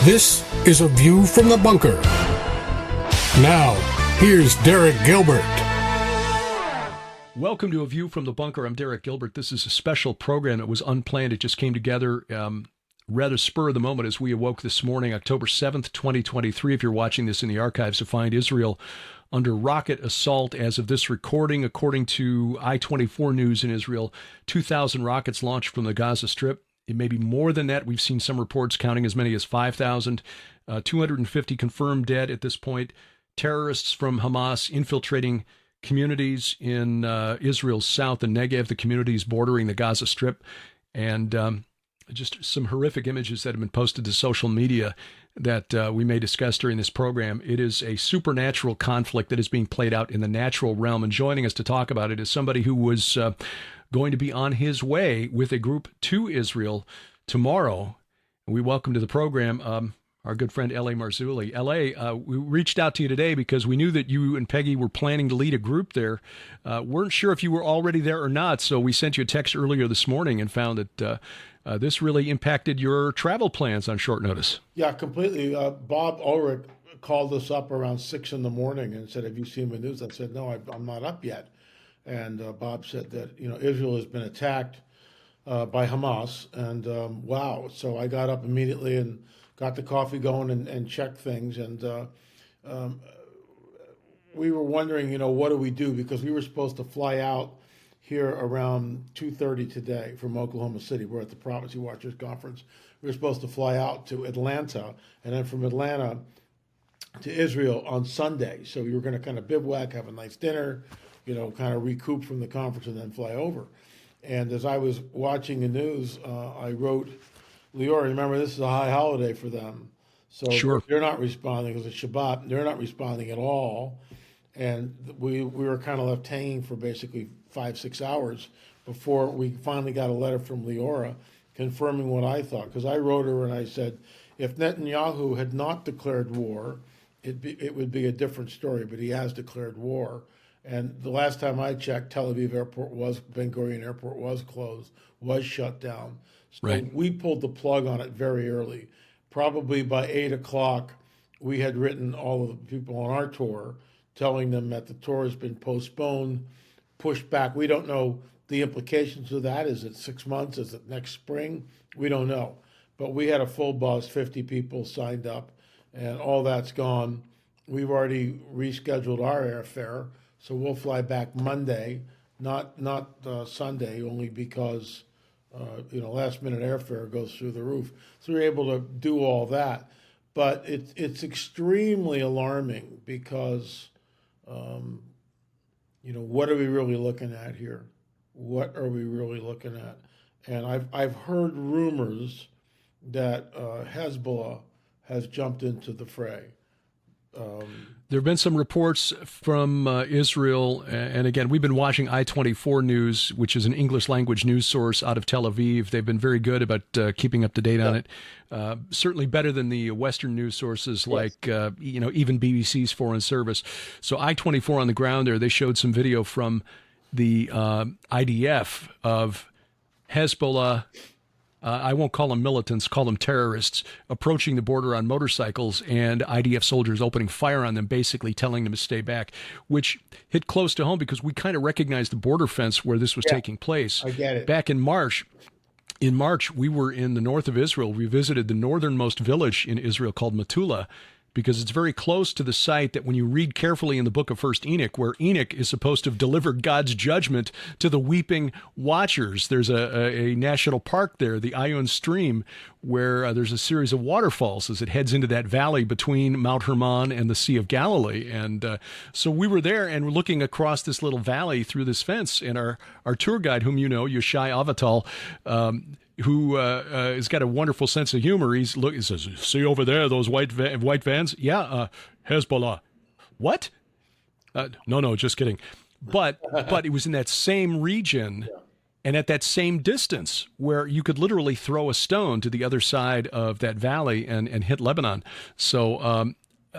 This is A View from the Bunker. Now, here's Derek Gilbert. Welcome to A View from the Bunker. I'm Derek Gilbert. This is a special program that was unplanned. It just came together rather spur of the moment as we awoke this morning, October 7th, 2023. If you're watching this in the archives, to find Israel under rocket assault as of this recording. According to I-24 News in Israel, 2,000 rockets launched from the Gaza Strip. It may be more than that. We've seen some reports counting as many as 5,000. 250 confirmed dead at this point. Terrorists from Hamas infiltrating communities in Israel's south and Negev, the communities bordering the Gaza Strip. And just some horrific images that have been posted to social media that we may discuss during this program. It is a supernatural conflict that is being played out in the natural realm. And joining us to talk about it is somebody who was going to be on his way with a group to Israel tomorrow. And we welcome to the program our good friend L.A. Marzulli. L.A., we reached out to you today because we knew that you and Peggy were planning to lead a group there. Weren't sure if you were already there or not, so we sent you a text earlier this morning and found that this really impacted your travel plans on short notice. Yeah, completely. Bob Ulrich called us up around 6 in the morning and said, "Have you seen the news?" I said, "No, I'm not up yet." And Bob said that, Israel has been attacked by Hamas. And wow. So I got up immediately and got the coffee going and checked things. And we were wondering, what do we do? Because we were supposed to fly out here around 2:30 today from Oklahoma City. We're at the Prophecy Watchers Conference. We were supposed to fly out to Atlanta and then from Atlanta to Israel on Sunday. So we were going to kind of bivouac, have a nice dinner, kind of recoup from the conference and then fly over. And as I was watching the news, I wrote, Lior, remember this is a high holiday for them. So Sure. They're not responding because it's Shabbat. They're not responding at all. And we were kind of left hanging for basically 5-6 hours before we finally got a letter from Leora confirming what I thought. Because I wrote her and I said, if Netanyahu had not declared war, it would be a different story, but he has declared war. And the last time I checked, Tel Aviv Airport Ben Gurion Airport was closed, was shut down. So Right. We pulled the plug on it very early. Probably by 8 o'clock, we had written all of the people on our tour, telling them that the tour has been postponed, pushed back. We don't know the implications of that. Is it 6 months? Is it next spring? We don't know. But we had a full bus, 50 people signed up, and all that's gone. We've already rescheduled our airfare, so we'll fly back Monday, not Sunday, only because last minute airfare goes through the roof. So we're able to do all that. But it's extremely alarming because what are we really looking at here? What are we really looking at? And I've heard rumors that Hezbollah has jumped into the fray. There have been some reports from Israel, and again, we've been watching I-24 News, which is an English language news source out of Tel Aviv. They've been very good about keeping up to date on it. Certainly better than the Western news sources like, even BBC's Foreign Service. So I-24 on the ground there, they showed some video from the IDF of Hezbollah. I won't call them militants, call them terrorists, approaching the border on motorcycles and IDF soldiers opening fire on them, basically telling them to stay back, which hit close to home because we kind of recognized the border fence where this was taking place. I get it. Back in March, we were in the north of Israel. We visited the northernmost village in Israel called Metula, because it's very close to the site that when you read carefully in the book of First Enoch, where Enoch is supposed to have delivered God's judgment to the weeping watchers. There's a national park there, the Ion Stream, where there's a series of waterfalls as it heads into that valley between Mount Hermon and the Sea of Galilee. And so we were there and we're looking across this little valley through this fence. And our tour guide, whom you know, Yoshai Avatal, who has got a wonderful sense of humor. He says, "See over there, those white vans? Yeah, Hezbollah." What? No, just kidding. But it was in that same region and at that same distance where you could literally throw a stone to the other side of that valley and hit Lebanon. So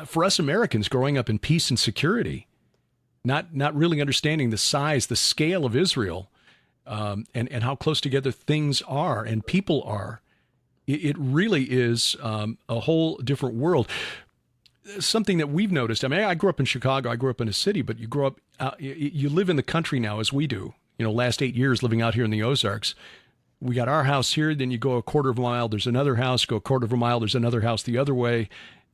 for us Americans growing up in peace and security, not really understanding the size, the scale of Israel, and how close together things are and people are, It really is a whole different world. Something that we've noticed. I mean, I grew up in Chicago. I grew up in a city, but you grow up, you live in the country now, as we do. Last 8 years living out here in the Ozarks. We got our house here. Then you go a quarter of a mile, there's another house. Go a quarter of a mile, there's another house the other way.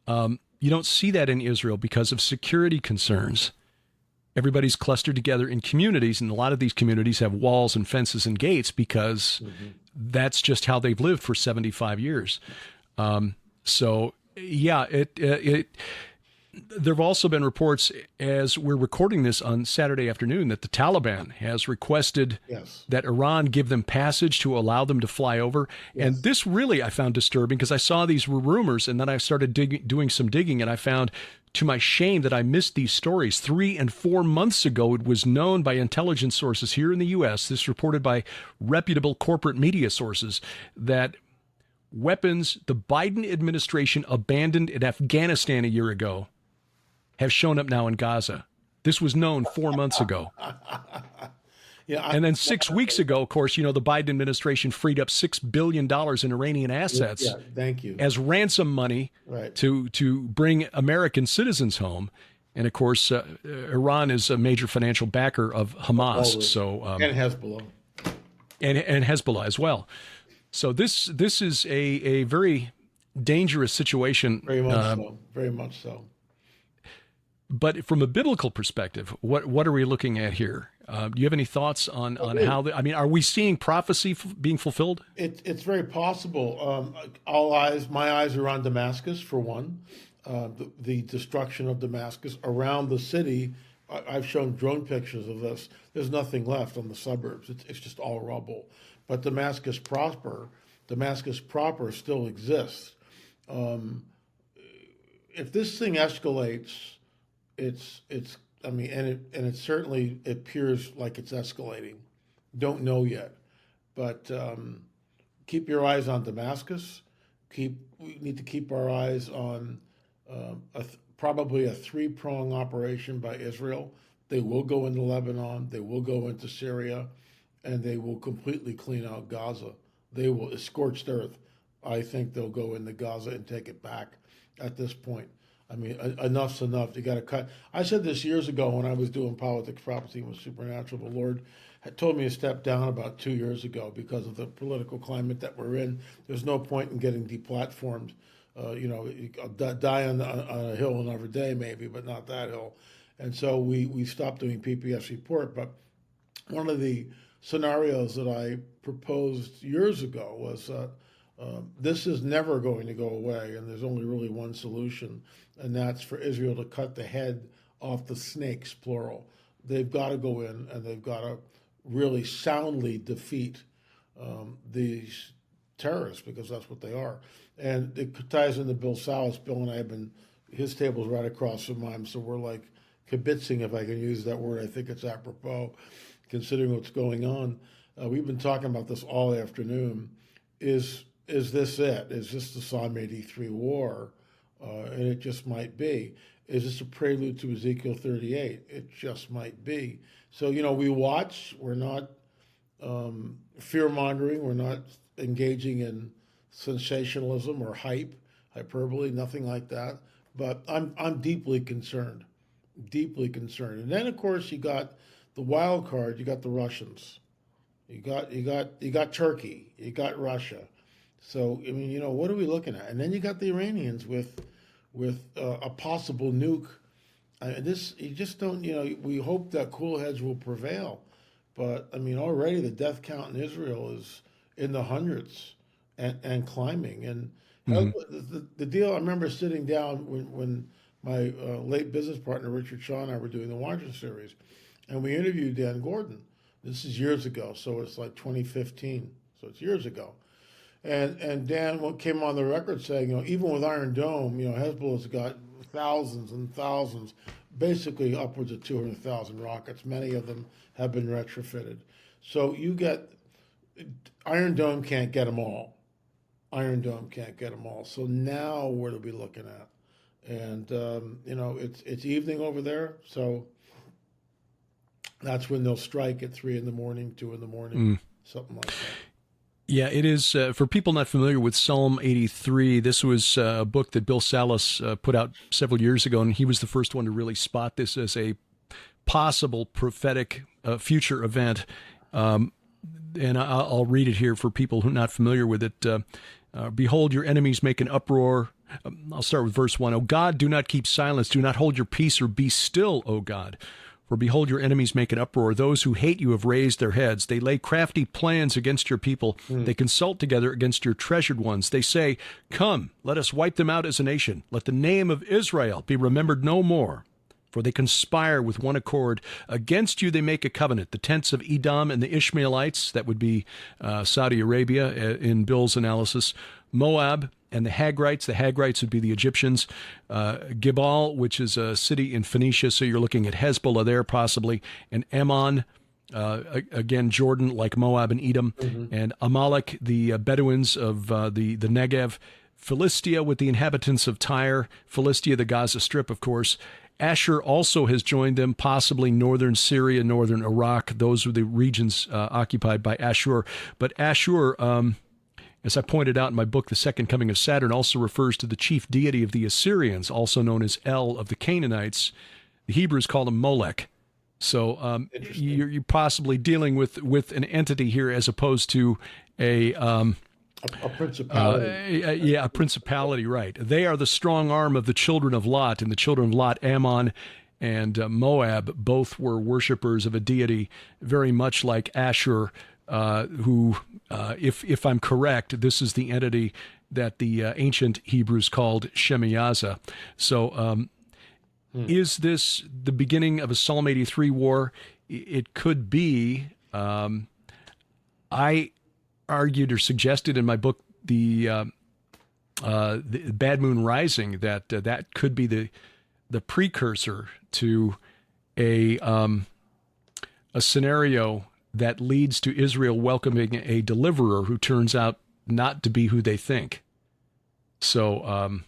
You don't see that in Israel because of security concerns. Everybody's clustered together in communities, and a lot of these communities have walls and fences and gates because that's just how they've lived for 75 years. So, yeah, there have also been reports, as we're recording this on Saturday afternoon, that the Taliban has requested that Iran give them passage to allow them to fly over. And this really I found disturbing because I saw these were rumors, and then I started doing some digging, and I found, to my shame, that I missed these stories. 3 and 4 months ago, it was known by intelligence sources here in the U.S., this reported by reputable corporate media sources, that weapons the Biden administration abandoned in Afghanistan a year ago have shown up now in Gaza. This was known 4 months ago. And then 6 weeks ago, of course, the Biden administration freed up $6 billion in Iranian assets as ransom money to bring American citizens home. And of course, Iran is a major financial backer of Hamas. And Hezbollah. And Hezbollah as well. So this is a very dangerous situation. Very much so. Very much so. But from a biblical perspective, what are we looking at here? Do you have any thoughts on how? Are we seeing prophecy being fulfilled? It's very possible. My eyes are on Damascus for one. The destruction of Damascus around the city. I've shown drone pictures of this. There's nothing left on the suburbs. It's just all rubble. But Damascus proper still exists. If this thing escalates, it certainly appears like it's escalating. Don't know yet, but keep your eyes on Damascus. We need to keep our eyes on probably a 3-prong operation by Israel. They will go into Lebanon. They will go into Syria. And they will completely clean out Gaza. They will, scorched earth. I think they'll go into Gaza and take it back at this point. Enough's enough. You got to cut. I said this years ago when I was doing Politics, Prophecy, and Supernatural. The Lord had told me to step down about 2 years ago because of the political climate that we're in. There's no point in getting deplatformed. Die on a hill another day maybe, but not that hill. And so we stopped doing PPS Report. But one of the scenarios that I proposed years ago was that this is never going to go away, and there's only really one solution, and that's for Israel to cut the head off the snakes, plural. They've got to go in, and they've got to really soundly defeat these terrorists, because that's what they are. And it ties into Bill Salas. Bill and I have been, his table's right across from mine, so we're like kibitzing, if I can use that word. I think it's apropos, considering what's going on. We've been talking about this all afternoon. Is this it? Is this the Psalm 83 war? And it just might be. Is this a prelude to Ezekiel 38? It just might be. So, we watch. We're not fear-mongering. We're not engaging in sensationalism or hyperbole, nothing like that. But I'm deeply concerned. And then, of course, you got the wild card. You got the Russians. You got Turkey. You got Russia. So what are we looking at? And then you got the Iranians with a possible nuke. You just don't. We hope that cool heads will prevail, but already the death count in Israel is in the hundreds and climbing. And the deal. I remember sitting down when my late business partner Richard Shaw and I were doing the Watcher series, and we interviewed Dan Gordon. This is years ago, so it's like 2015. So it's years ago. And Dan came on the record saying, even with Iron Dome, Hezbollah's got thousands and thousands, basically upwards of 200,000 rockets. Many of them have been retrofitted. So you get, Iron Dome can't get them all. So now what are we looking at? And, it's evening over there, so that's when they'll strike at 3 in the morning, 2 in the morning, something like that. Yeah, it is. For people not familiar with Psalm 83, this was a book that Bill Salas put out several years ago, and he was the first one to really spot this as a possible prophetic future event. And I'll read it here for people who are not familiar with it. Behold, your enemies make an uproar. I'll start with verse 1. O God, do not keep silence. Do not hold your peace or be still, O God. For behold, your enemies make an uproar. Those who hate you have raised their heads. They lay crafty plans against your people. They consult together against your treasured ones. They say, come, let us wipe them out as a nation. Let the name of Israel be remembered no more. For they conspire with one accord. Against you they make a covenant. The tents of Edom and the Ishmaelites, that would be Saudi Arabia in Bill's analysis, Moab and the Hagrites would be the Egyptians, Gibal, which is a city in Phoenicia, so you're looking at Hezbollah there possibly, and Ammon, again, Jordan, like Moab and Edom, and Amalek, the Bedouins of the Negev, Philistia with the inhabitants of Tyre, Philistia, the Gaza Strip, of course. Ashur also has joined them, possibly northern Syria, northern Iraq. Those are the regions occupied by Ashur. But Ashur, as I pointed out in my book, The Second Coming of Saturn, also refers to the chief deity of the Assyrians, also known as El of the Canaanites. The Hebrews call him Molech. So you're possibly dealing with an entity here as opposed to a principality. A principality, right. They are the strong arm of the children of Lot, and the children of Lot, Ammon and Moab, both were worshipers of a deity very much like Ashur, who, if I'm correct, this is the entity that the ancient Hebrews called Shemiyaza. So is this the beginning of a Psalm 83 war? It could be. I argued or suggested in my book, the Bad Moon Rising, that that could be the precursor to a scenario that leads to Israel welcoming a deliverer who turns out not to be who they think. So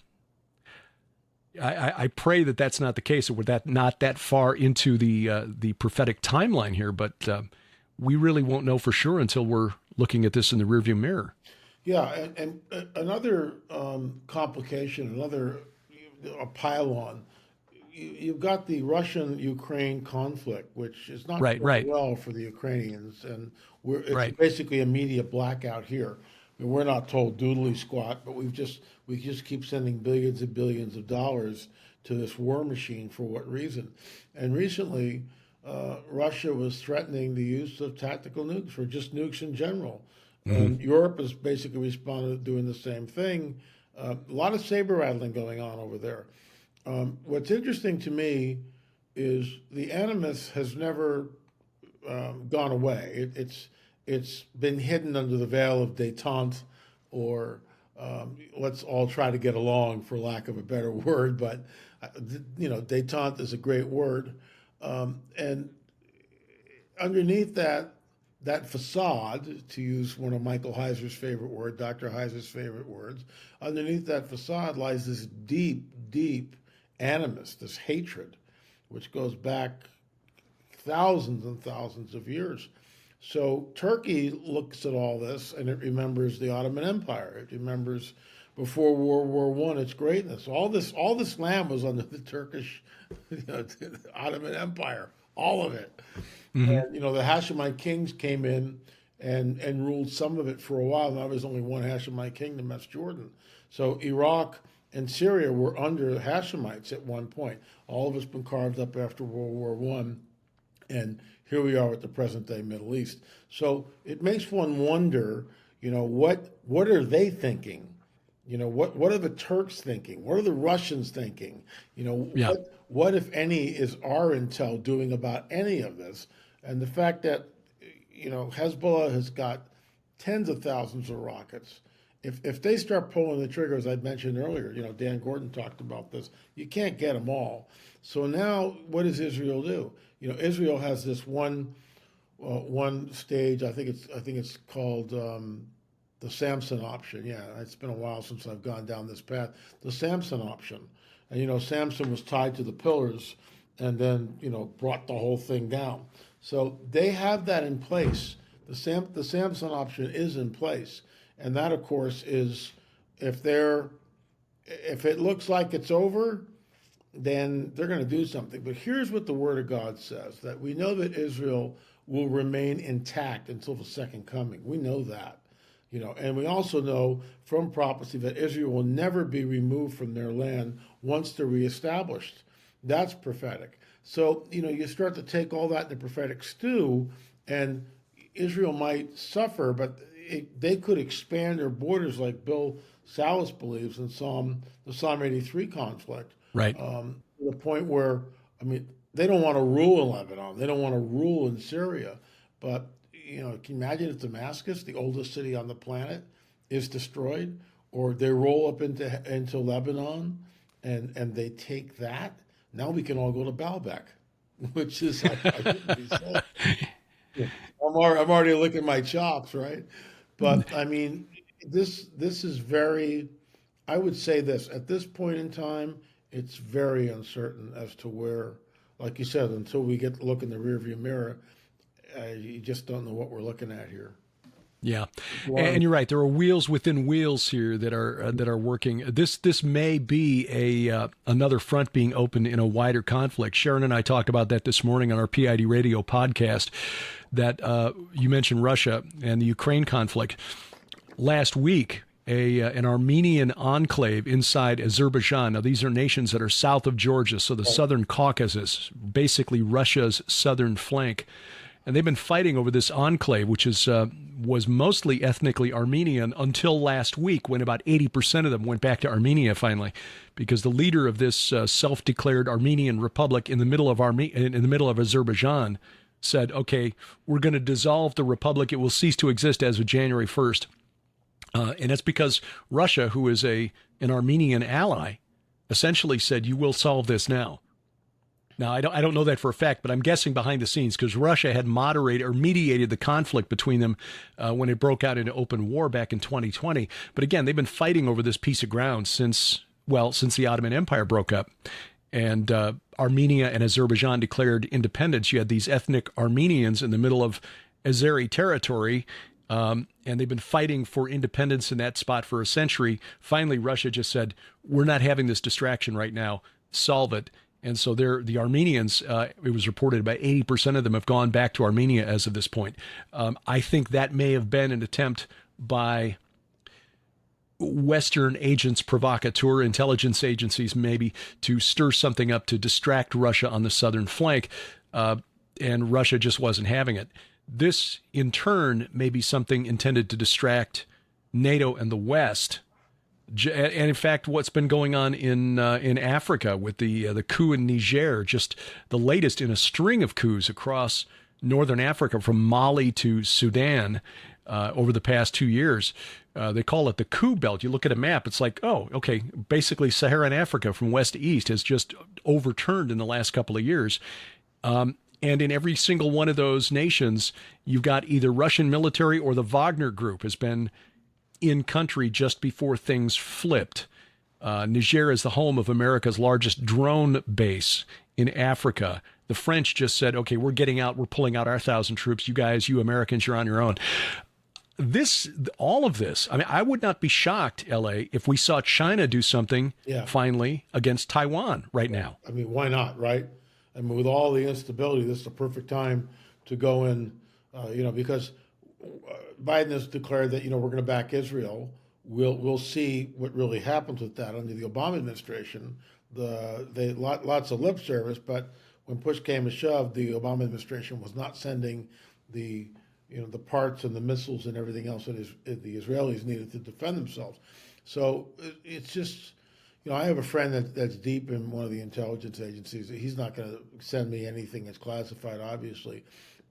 I pray that that's not the case, or we're not that far into the prophetic timeline here, but we really won't know for sure until we're looking at this in the rearview mirror. Yeah, and another complication, a pile-on. You've got the Russian-Ukraine conflict, which is not going well for the Ukrainians, and it's basically a media blackout here. I mean, we're not told doodly squat, but we just keep sending billions and billions of dollars to this war machine for what reason? And recently, Russia was threatening the use of tactical nukes, or just nukes in general. And Europe has basically responded doing the same thing. A lot of saber rattling going on over there. What's interesting to me is the animus has never gone away. It's been hidden under the veil of détente, or let's all try to get along, for lack of a better word. But détente is a great word. And underneath that facade, to use one of Michael Heiser's favorite words, Dr. Heiser's favorite words, underneath that facade lies this deep, deep animus, this hatred, which goes back thousands and thousands of years. So Turkey looks at all this, and it remembers the Ottoman Empire. It remembers before World War I its greatness. All this land was under the Turkish, the Ottoman Empire, all of it. And the Hashemite kings came in and ruled some of it for a while. Now there's only one Hashemite kingdom, that's Jordan. So Iraq and Syria were under the Hashemites at one point. All of it's been carved up after World War I, and here we are at the present-day Middle East. So it makes one wonder, what are they thinking? What are the Turks thinking? What are the Russians thinking? What, if any, is our intel doing about any of this? And the fact that, Hezbollah has got tens of thousands of rockets. If they start pulling the trigger, as I mentioned earlier, Dan Gordon talked about this, you can't get them all. So now what does Israel do? Israel has this one stage, I think it's called the Samson option. Yeah, it's been a while since I've gone down this path. The Samson option. And, Samson was tied to the pillars and then, brought the whole thing down. So they have that in place. the Samson option is in place, and that, of course, is if it looks like it's over, then they're going to do something. But here's what the Word of God says: that we know that Israel will remain intact until the second coming. We know that. And we also know from prophecy that Israel will never be removed from their land once they're reestablished. That's prophetic. So, you start to take all that in the prophetic stew, and Israel might suffer, but they could expand their borders like Bill Salas believes in the Psalm 83 conflict. Right. To the point where, they don't want to rule in Lebanon. They don't want to rule in Syria. But, can you imagine if Damascus, the oldest city on the planet, is destroyed, or they roll up into Lebanon and they take that? Now we can all go to Baalbek, which is, I shouldn't be saying. I'm already licking my chops, right? But this is very, I would say this, at this point in time, it's very uncertain as to where, like you said, until we get to look in the rearview mirror, you just don't know what we're looking at here. Yeah, and you're right. There are wheels within wheels here that are working. This may be another front being opened in a wider conflict. Sharon and I talked about that this morning on our PID Radio podcast. That you mentioned Russia and the Ukraine conflict last week. An Armenian enclave inside Azerbaijan. Now, these are nations that are south of Georgia, so the southern Caucasus, basically Russia's southern flank. And they've been fighting over this enclave, which was mostly ethnically Armenian until last week, when about 80% of them went back to Armenia finally, because the leader of this self-declared Armenian Republic in the middle of Azerbaijan said, "Okay, we're going to dissolve the republic. It will cease to exist as of January 1st." And that's because Russia, who is an Armenian ally, essentially said, "You will solve this now." Now, I don't know that for a fact, but I'm guessing behind the scenes, because Russia had moderated or mediated the conflict between them when it broke out into open war back in 2020. But again, they've been fighting over this piece of ground since the Ottoman Empire broke up. And Armenia and Azerbaijan declared independence. You had these ethnic Armenians in the middle of Azeri territory, and they've been fighting for independence in that spot for a century. Finally, Russia just said, "We're not having this distraction right now. Solve it." And so the Armenians, it was reported about 80% of them have gone back to Armenia as of this point. I think that may have been an attempt by Western agents provocateur, intelligence agencies maybe, to stir something up to distract Russia on the southern flank, and Russia just wasn't having it. This, in turn, may be something intended to distract NATO and the West. And in fact, what's been going on in Africa with the coup in Niger, just the latest in a string of coups across northern Africa from Mali to Sudan over the past 2 years. They call it the coup belt. You look at a map, it's like, oh, okay, basically Saharan Africa from west to east has just overturned in the last couple of years. And in every single one of those nations, you've got either Russian military or the Wagner Group has been in country just before things flipped. Niger is the home of America's largest drone base in Africa. The French just said, "Okay, we're getting out. We're pulling out our 1,000 troops. You Americans, you're on your own." All of this, I would not be shocked, LA, if we saw China do something finally against Taiwan right now. Why not, right? With all the instability, this is the perfect time to go in, because Biden has declared that, we're going to back Israel. We'll see what really happens with that under the Obama administration. Lots of lip service, but when push came to shove, the Obama administration was not sending the parts and the missiles and everything else that the Israelis needed to defend themselves. So it's just, I have a friend that's deep in one of the intelligence agencies. He's not going to send me anything that's classified, obviously.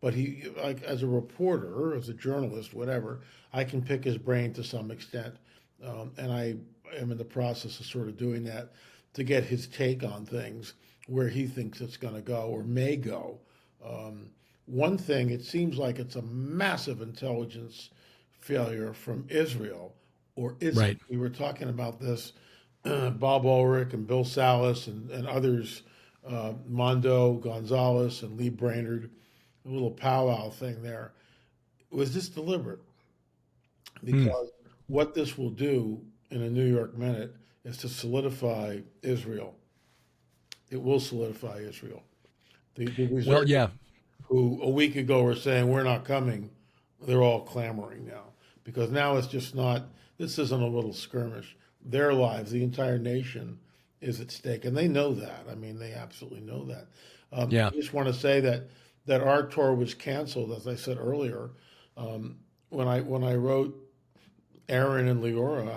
But he, like, as a reporter, as a journalist, whatever, I can pick his brain to some extent. And I am in the process of sort of doing that to get his take on things, where he thinks it's going to go or may go. One thing, it seems like it's a massive intelligence failure from Israel, or is right. it? We were talking about this, Bob Ulrich and Bill Salas and others, Mondo Gonzalez and Lee Brainerd, a little powwow thing there. was this deliberate? Because what this will do in a New York minute is to solidify Israel. It will solidify Israel. The Well, yeah. who a week ago were saying we're not coming, they're all clamoring now, because now it's just not. This isn't a little skirmish. Their lives, the entire nation, is at stake, and they know that. I mean, they absolutely know that. Yeah. I just want to say that our tour was canceled, as I said earlier. When I wrote Aaron and Leora,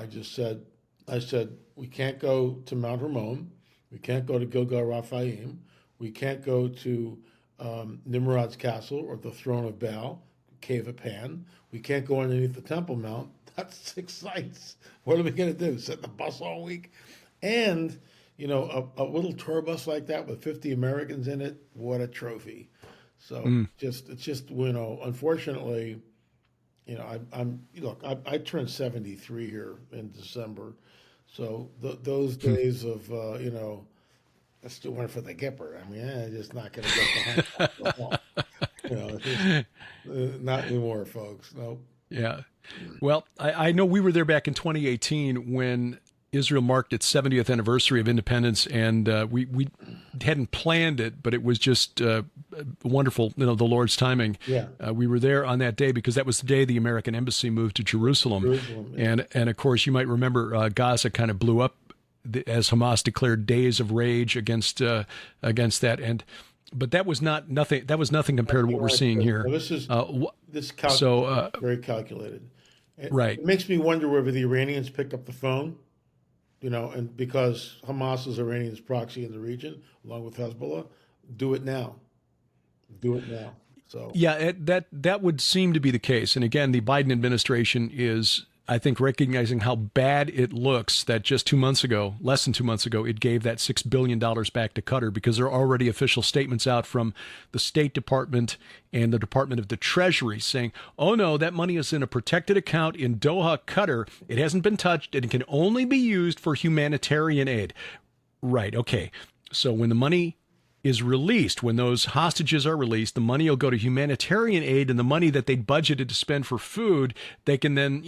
I said we can't go to Mount Hermon, we can't go to Gilgal Raphaim, we can't go to Nimrod's castle or the throne of Baal, Cave of Pan. We can't go underneath the Temple Mount. That's 6 sites. What are we going to do? Sit in the bus all week? And, a little tour bus like that with 50 Americans in it, what a trophy. So it's just, unfortunately, I turned 73 here in December. So those days of, let's do one for the Gipper. I mean, just not going to get the whole, not anymore, folks. Nope. Yeah. Well, I know we were there back in 2018 when Israel marked its 70th anniversary of independence, and we hadn't planned it, but it was just wonderful, the Lord's timing. Yeah. We were there on that day because that was the day the American embassy moved to Jerusalem. Yeah. And of course, you might remember Gaza kind of blew up as Hamas declared days of rage against that. But that was nothing. That was nothing compared to what we're seeing here. Well, this is very calculated. Right. It makes me wonder whether the Iranians picked up the phone, and because Hamas is Iranian's proxy in the region, along with Hezbollah, do it now. Do it now. So yeah, that would seem to be the case. And again, the Biden administration is, I think, recognizing how bad it looks that just 2 months ago, less than 2 months ago, it gave that $6 billion back to Qatar, because there are already official statements out from the State Department and the Department of the Treasury saying, oh no, that money is in a protected account in Doha, Qatar. It hasn't been touched and it can only be used for humanitarian aid. Right. Okay. So when the money is released, when those hostages are released, the money will go to humanitarian aid, and the money that they budgeted to spend for food, they can then,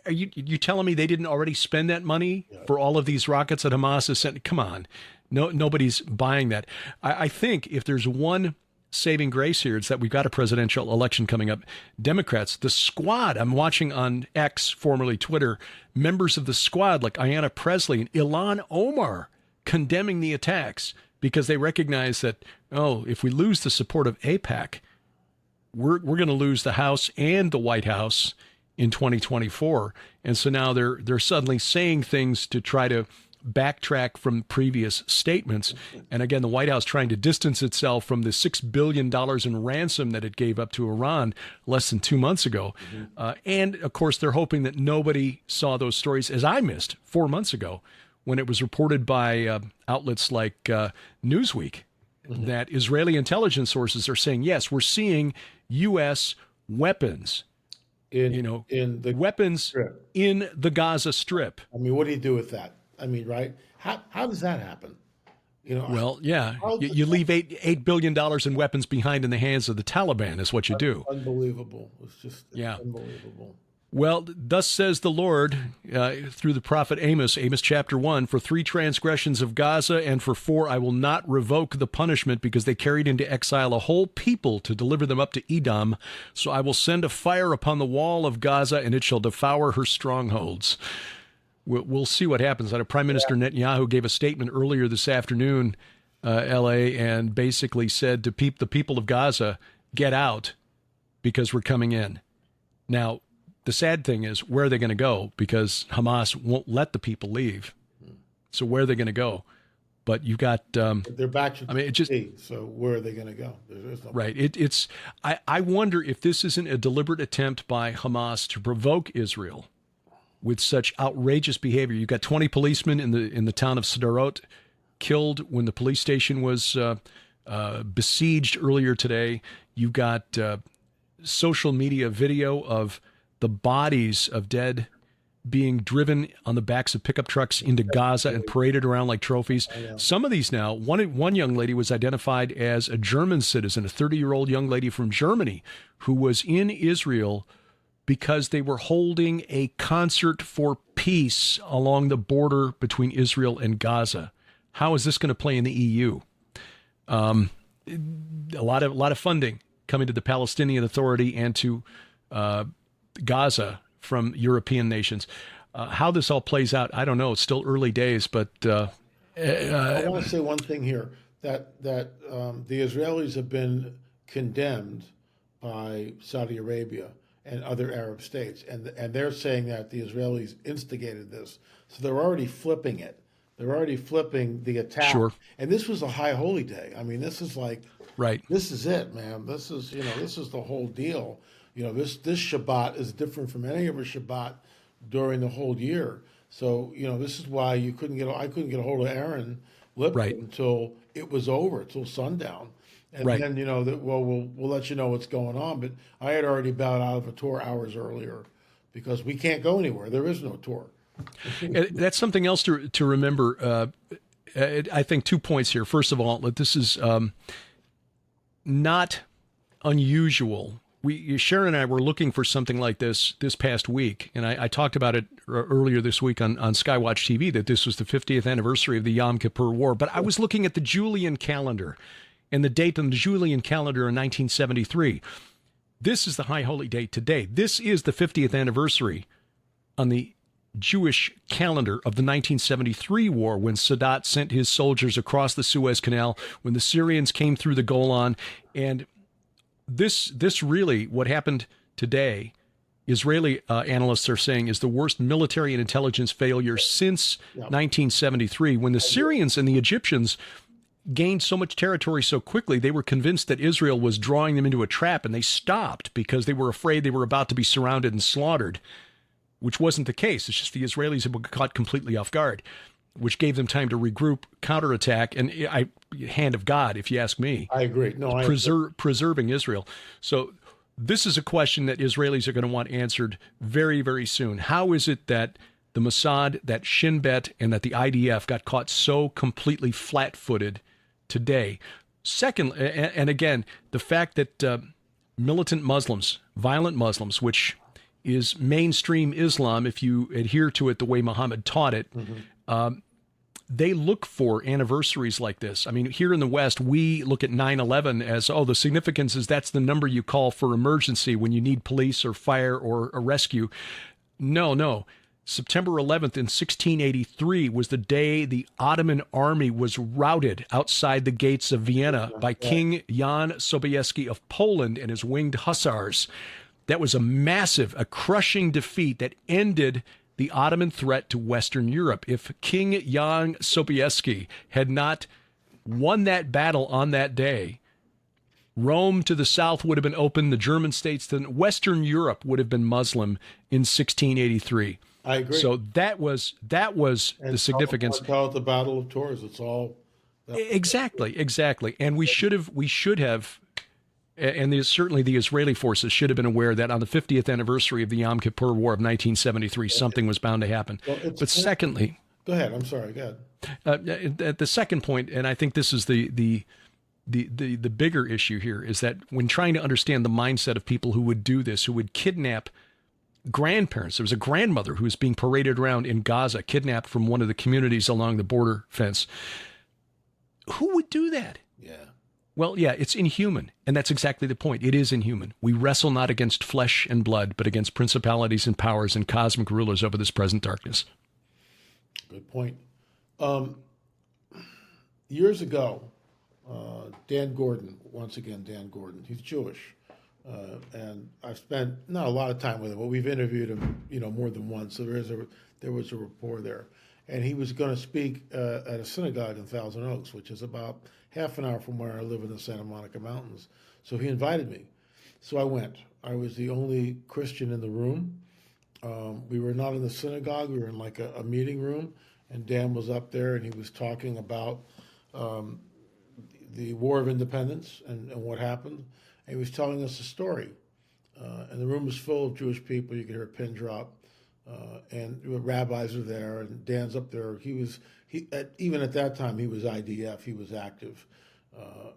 are you telling me they didn't already spend that money for all of these rockets that Hamas has sent? Come on. No, nobody's buying that. I think if there's one saving grace here, it's that we've got a presidential election coming up. Democrats, the squad, I'm watching on X, formerly Twitter, members of the squad like Ayanna Pressley and Ilhan Omar condemning the attacks because they recognize that, if we lose the support of AIPAC, we're going to lose the House and the White House in 2024. And so now they're suddenly saying things to try to backtrack from previous statements. And again, the White House trying to distance itself from the $6 billion in ransom that it gave up to Iran less than 2 months ago. And of course, they're hoping that nobody saw those stories, as I missed 4 months ago, when it was reported by outlets like Newsweek that Israeli intelligence sources are saying, yes, we're seeing U.S. weapons in the Weapons Strip. In the Gaza Strip. I mean, what do you do with that? I mean, right? How does that happen? Well, yeah, you leave $8 billion in weapons behind in the hands of the Taliban is what you do. Unbelievable. It's just unbelievable. Well, thus says the Lord through the prophet Amos chapter 1, for 3 transgressions of Gaza and for 4 I will not revoke the punishment, because they carried into exile a whole people to deliver them up to Edom. So I will send a fire upon the wall of Gaza, and it shall devour her strongholds. We'll see what happens. Prime Minister Netanyahu gave a statement earlier this afternoon, L.A., and basically said to the people of Gaza, get out because we're coming in. Now, the sad thing is, where are they going to go? Because Hamas won't let the people leave. So where are they going to go? But you've got they're back to so where are they going to go? Right. I wonder if this isn't a deliberate attempt by Hamas to provoke Israel with such outrageous behavior. You've got 20 policemen in the town of Sderot killed when the police station was besieged earlier today. You've got social media video of the bodies of dead being driven on the backs of pickup trucks into Gaza and paraded around like trophies. Some of these now, one young lady was identified as a German citizen, a 30-year-old young lady from Germany who was in Israel because they were holding a concert for peace along the border between Israel and Gaza. How is this going to play in the EU? A lot of funding coming to the Palestinian Authority and to Gaza from European nations. How this all plays out, I don't know. It's still early days, but I want to say one thing here, that the Israelis have been condemned by Saudi Arabia and other Arab states, and they're saying that the Israelis instigated this. So they're already flipping it. They're already flipping the attack. Sure. And this was a high holy day. I mean, this is like, right. This is it, man. This is the whole deal. This Shabbat is different from any other Shabbat during the whole year. So, this is why I couldn't get a hold of Aaron Lipton Right. until it was over, till sundown. And Right. then, we'll let you know what's going on. But I had already bowed out of a tour hours earlier because we can't go anywhere. There is no tour. That's something else to remember. I think 2 points here. First of all, this is not unusual. Sharon and I were looking for something like this past week, and I talked about it earlier this week on Skywatch TV, that this was the 50th anniversary of the Yom Kippur War. But I was looking at the Julian calendar, and the date on the Julian calendar in 1973. This is the high holy day today. This is the 50th anniversary on the Jewish calendar of the 1973 war, when Sadat sent his soldiers across the Suez Canal, when the Syrians came through the Golan. And this really, what happened today, Israeli analysts are saying, is the worst military and intelligence failure since 1973, when the Syrians and the Egyptians gained so much territory so quickly. They were convinced that Israel was drawing them into a trap, and they stopped because they were afraid they were about to be surrounded and slaughtered, which wasn't the case. It's just the Israelis had been caught completely off guard, which gave them time to regroup, counterattack, and hand of God, if you ask me. I agree. No, preserving Israel. So this is a question that Israelis are going to want answered very, very soon. How is it that the Mossad, that Shin Bet, and that the IDF got caught so completely flat-footed today? Second, and again, the fact that militant Muslims, violent Muslims, which is mainstream Islam, if you adhere to it the way Muhammad taught it, they look for anniversaries like this. I mean, here in the West, we look at 9/11 as, the significance is that's the number you call for emergency when you need police or fire or a rescue. No. September 11th in 1683 was the day the Ottoman army was routed outside the gates of Vienna by King Jan Sobieski of Poland and his winged hussars. That was a crushing defeat that ended the Ottoman threat to Western Europe. If King Jan Sobieski had not won that battle on that day, Rome to the south would have been open, the German states, then Western Europe would have been Muslim in 1683. I agree. So that was the significance. Call it the Battle of Tours. It's all exactly. And we should have. And certainly the Israeli forces should have been aware that on the 50th anniversary of the Yom Kippur War of 1973, something was bound to happen. But secondly, go ahead. I'm sorry. Go ahead. At the second point, and I think this is the bigger issue here, is that when trying to understand the mindset of people who would do this, who would kidnap grandparents. There was a grandmother who was being paraded around in Gaza, kidnapped from one of the communities along the border fence. Who would do that? Yeah. Well, yeah, it's inhuman, and that's exactly the point. It is inhuman. We wrestle not against flesh and blood, but against principalities and powers and cosmic rulers over this present darkness. Good point. Years ago, Dan Gordon, he's Jewish, and I've spent not a lot of time with him, but we've interviewed him, more than once. So there was a rapport there, and he was going to speak at a synagogue in Thousand Oaks, which is about half an hour from where I live in the Santa Monica Mountains. So he invited me. So I went. I was the only Christian in the room. We were not in the synagogue. We were in like a meeting room, and Dan was up there, and he was talking about the War of Independence and what happened. And he was telling us a story. And the room was full of Jewish people. You could hear a pin drop. and rabbis are there, and Dan's up there. Even at that time, he was IDF. He was active,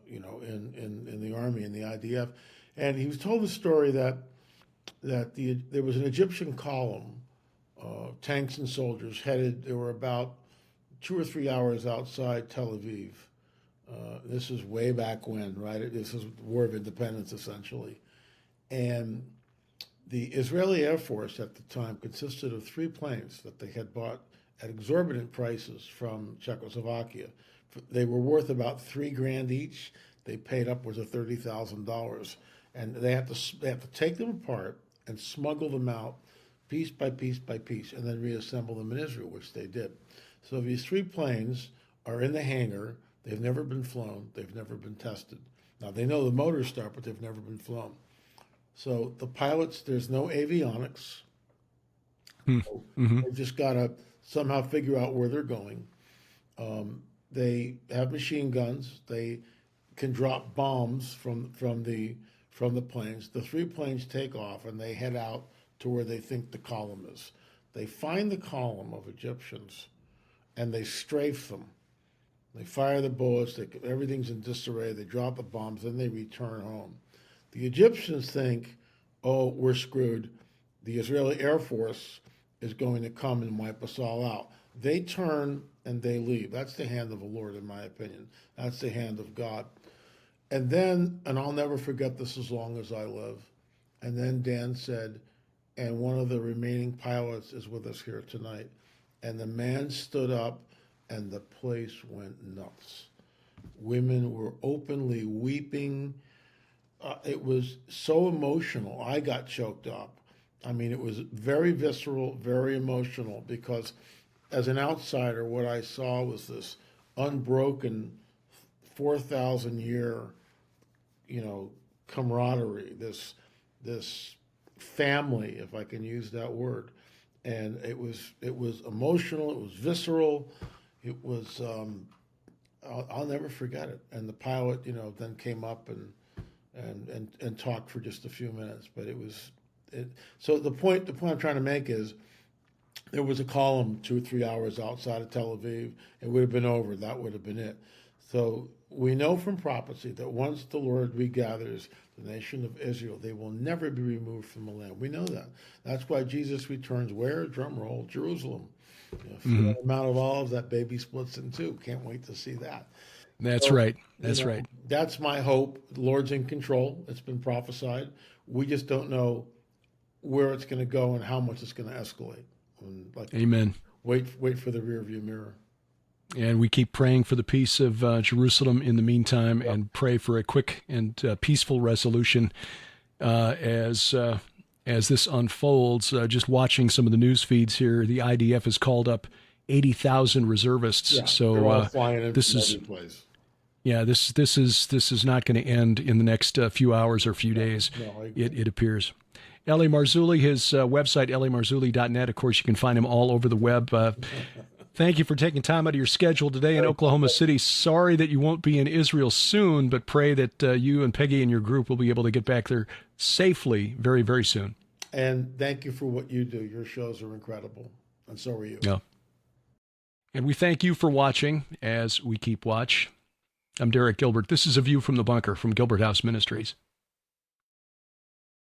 in the army, in the IDF, and he was told the story that there was an Egyptian column, tanks and soldiers headed. They were about 2 or 3 hours outside Tel Aviv. This is way back when, right? This is the War of Independence, essentially. And the Israeli Air Force at the time consisted of 3 planes that they had bought at exorbitant prices from Czechoslovakia. They were worth about $3,000 each. They paid upwards of $30,000, and they had to take them apart and smuggle them out piece by piece by piece, and then reassemble them in Israel, which they did. So these 3 planes are in the hangar. They've never been flown. They've never been tested. Now, they know the motors start, but they've never been flown. So the pilots, there's no avionics. Mm-hmm. They've just got to somehow figure out where they're going. They have machine guns. They can drop bombs from the planes. The 3 planes take off, and they head out to where they think the column is. They find the column of Egyptians, and they strafe them. They fire the bullets. Everything's in disarray. They drop the bombs. Then they return home. The Egyptians think, oh, we're screwed. The Israeli Air Force is going to come and wipe us all out. They turn and they leave. That's the hand of the Lord, in my opinion. That's the hand of God. And then, and I'll never forget this as long as I live, and then Dan said, and one of the remaining pilots is with us here tonight. And the man stood up, and the place went nuts. Women were openly weeping. It was so emotional. I got choked up. I mean, it was very visceral, very emotional, because as an outsider, what I saw was this unbroken 4,000-year, camaraderie, this family, if I can use that word. And it was emotional. It was visceral. It was, I'll never forget it. And the pilot, then came up and talked for just a few minutes. But so the point I'm trying to make is, there was a column 2 or 3 hours outside of Tel Aviv. It would have been over. That would have been it. So we know from prophecy that once the Lord regathers the nation of Israel, they will never be removed from the land. We know that. That's why Jesus returns where? Drum roll, Jerusalem. The Mount of Olives, that baby splits in 2. Can't wait to see that. That's right. That's right. That's my hope. The Lord's in control. It's been prophesied. We just don't know where it's going to go and how much it's going to escalate. Amen. Wait for the rearview mirror. And we keep praying for the peace of Jerusalem in the meantime, and pray for a quick and peaceful resolution as this unfolds. Just watching some of the news feeds here, the IDF has called up 80,000 reservists. Yeah, so they're all flying in this from is every place. Yeah, this is not going to end in the next few hours or few days. No, It appears. Eli Marzulli, his website, elimarzulli.net. Of course, you can find him all over the web. Thank you for taking time out of your schedule today in Oklahoma City. Sorry that you won't be in Israel soon, but pray that you and Peggy and your group will be able to get back there safely very, very soon. And thank you for what you do. Your shows are incredible, and so are you. Yeah. And we thank you for watching as we keep watch. I'm Derek Gilbert. This is A View from the Bunker from Gilbert House Ministries.